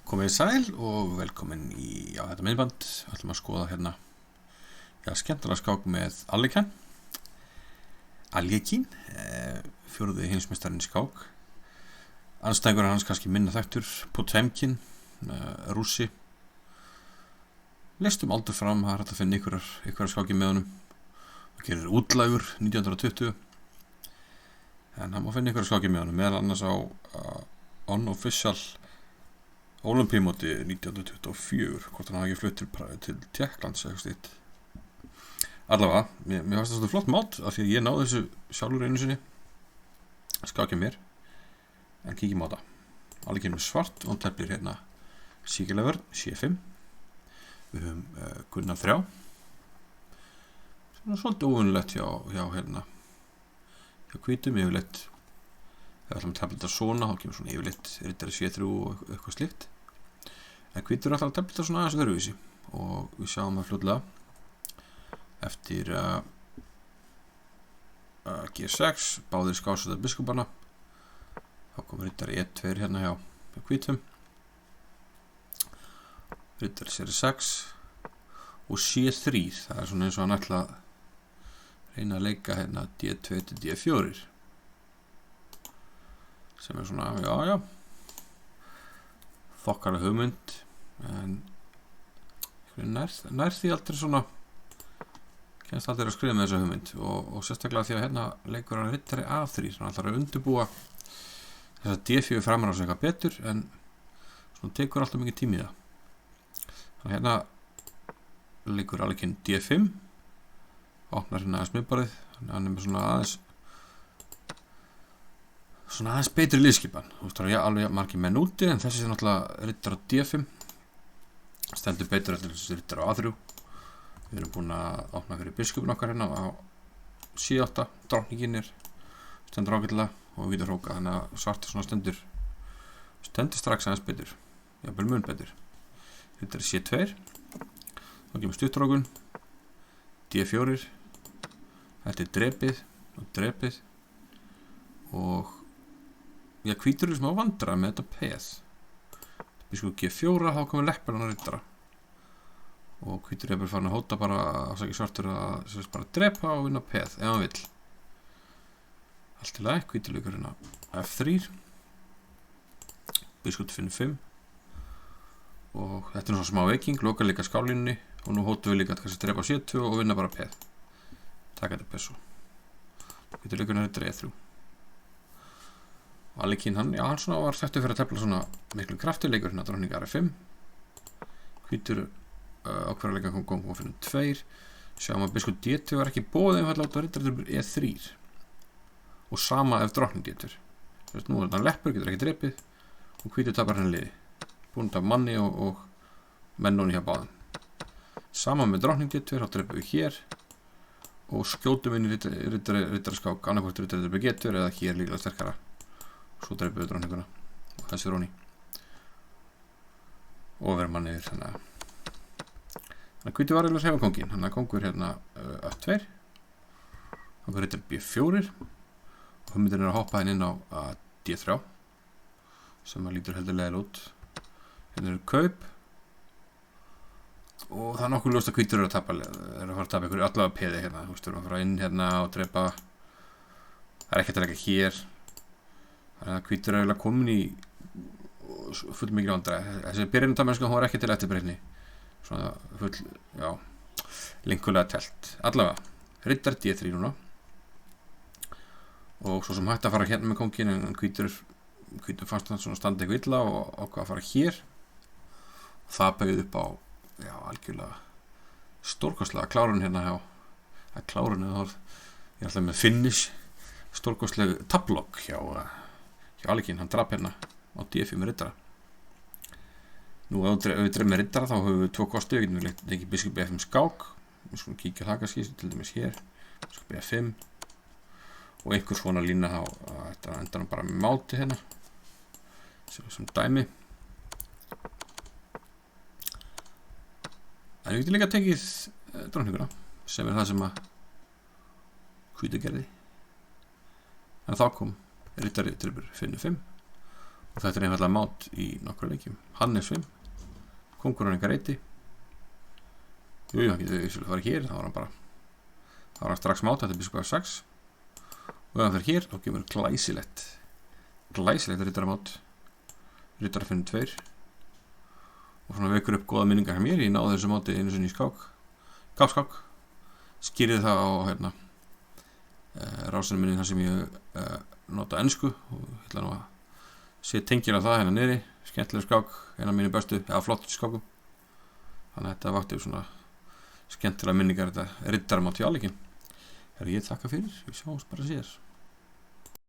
Komið sæl og velkomin í þetta myndband. Við ætlum að skoða hérna skemmtilega skák með Alekhine, fjórði heimsmeistarinn í skák. Andstæðingur hans kannski minna þekktur, Potemkin, Rússi. Leistum aldur fram, það er hægt að finna ykkur skáki með honum. Það gerir útlægur 1920, en hann má finna ykkur skáki með honum, meðal annars á unofficial Ólympíumóti 1924, hvort hann hafi ekki flutt til Tékklands eitthvað slíkt. Allavega, mér fannst það flott mát af því að ég náði þessu sjálfur einu sinni. Skákja mér, en kíkjum á það. Alekhine svart og hann teflir hérna Siegelever, C5. Við höfum Gunnar 3. Svolítið óvinnulegt hjá hvítum, yfirleitt. Ef við ætlum að tefla þetta svona, þá kemur svona yfirleitt riddari C3 og eitthvað slíkt. En hvítur er alltaf að tefla þetta svona aðeins öðruvísi og við sjáum það fljótlega eftir G6, báðir skásetta biskupana. Þá komur riddari E2 hérna hjá hvítum, riddari C6 og C3. Það er svona eins og hann ætla að reyna að leika hérna D2 til D4 sem er svona, já þokkalega hugmynd, en nær því aldrei svona kennst aldrei að skrifa með þessa hugmynd og sérstaklega því að hérna leikur hann riddari A3, hann ætlar að undirbúa þess að D4 framar á sig eitthvað betur, en svona tekur alltaf mikið tími í það. Þannig hérna leikur Alekhine D5, opnar hérna aðeins miðbarið, hann er með svona aðeins betri liðskipan. Þú veist, það er alveg margir menn úti, en þessi er náttúrulega riddari á D5, stendur betur eftir þessi riddari á A3. Við erum búin að opna fyrir biskupin okkar hérna á C8, drottningin stendur ágætlega og við hróka, þannig að svarti svona stendur strax aðeins betur, jafnvel mun betur. Riddari C2, þá kemur stuttrókun, D4, þetta er drepið og hvítur er smá vandræði með þetta peð. Biskupin G4, þá komur leppur hann að riddara og hvítur er bara farin að hóta bara svartur að bara drepa og vinna peð ef hann vill. Allt í lagi, hvítur leikur hérna F3, biskupin finnur 5 og þetta er svona smá veiking, lokar líka skálínunni og nú hótum við líka að drepa C2 og vinna bara peð. Taka þetta peso. Hvítur leikur hérna riddari E3. Alekhine hann svona var þekktur fyrir að tefla svona miklu krafti, leikur hérna drottning R5. Hvítur ákveður að leika kom fyrir 2. Sjáum að biskupin D2 var ekki boðið einfallega át á riddari E3 og sama ef drottning D2. Þess nú er þetta leppur, getur ekki drepið og hvítur tapar henni liði. Búin að tapa manni og mennóni hjá báðum. Sama með drottning D2, þá drepum við hér og skjótum inn í riddaraskák, annarkvort riddari G2 eða hér líklega sterkara. Svo dreipum við drottninguna og þessi róni og verðum hann yfir. Þannig að hvítur var eiginlega að sefa kongin. Þannig að kongur hérna F2, kongur riddari B4 og hugmyndin er að hoppa henni inn á D3 sem að lítur heldur leðil út. Hérna eru kaup og það er nokkuð ljóst að hvítur er að fara að tapa ykkur allavega peði hérna. Þú veist, við erum að fara inn hérna og drepa. Það er ekkert að leika hér. Þannig að hvítur er eiginlega komin í full mikil vandræði. Þessi byrjunartamenska, hún var ekki til eftirbreytni. Svona full, linkulega telt. Allavega, riddari D3 núna. Og svo sem hægt að fara hérna með kongin, en hvítur fannst hann svona standa eitthvað illa og ákvað að fara hér. Það bauð upp á, algjörlega stórkostlega klárun hérna hjá klárun eða ég ætla með finish, stórkostlega tablokk hjá Alekhine. Hann drap hérna á D5 með riddara. Nú ef við dreifum með riddara þá höfum við 2 kosti. Við getum leikið biskupin B5 skák. Við skulum kíkja það kannski, til dæmis hér, biskupin B5 og einhver svona lína þá þetta endar hann bara með máti hérna sem dæmi. En við getum líka tekið drottninguna sem er það sem að hvítur gerði. En þá kom riddari finnur 5 og þetta einfallega mát í nokkru leikjum. Hannes 5, kóngurinn engar reyti. Jú, hann getur vissulega farið hér, þá var hann strax mát, þetta er biskupar 6. Og ef hann fer hér, þá kemur glæsilegt riddaramát. Riddara finnur 2. Og svona vekur upp góða minningar hjá mér. Ég náði þessu máti einu sinni í skák. Skýrði það á rásinu minni þar sem ég nota ensku og ég ætla nú að sé tengil af það hérna niðri. Skemmtileg skák, eina af mínu bestu, eða flott skákum. Þannig að þetta vakti svona skemmtilega minningar, þetta riddaramát hjá alleikin. Ég þakka fyrir, við sjáumst bara síðar.